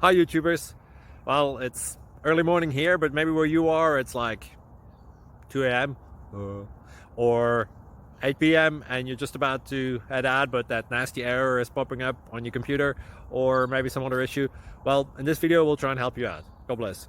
Hi YouTubers. Well, it's early morning here, but maybe where you are it's like 2 a.m. or 8 p.m. and you're just about to head out, but that nasty error is popping up on your computer, or maybe some other issue. Well, in this video we'll try and help you out. God bless.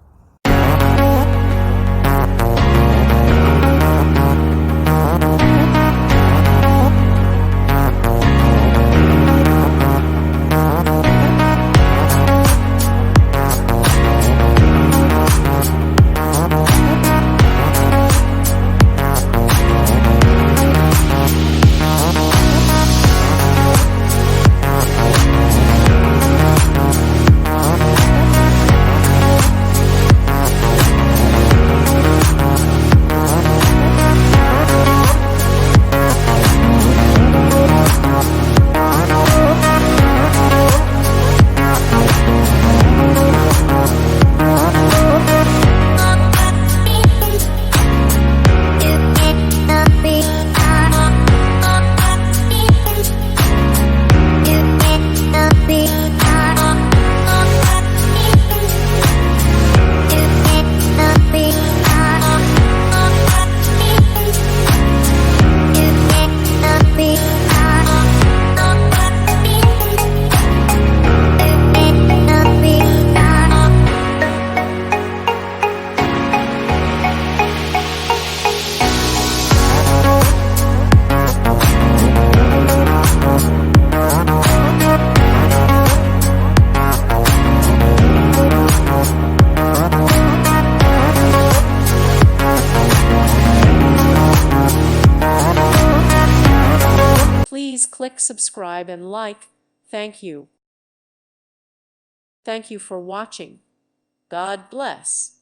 Please click subscribe and like. Thank you. Thank you for watching. God bless.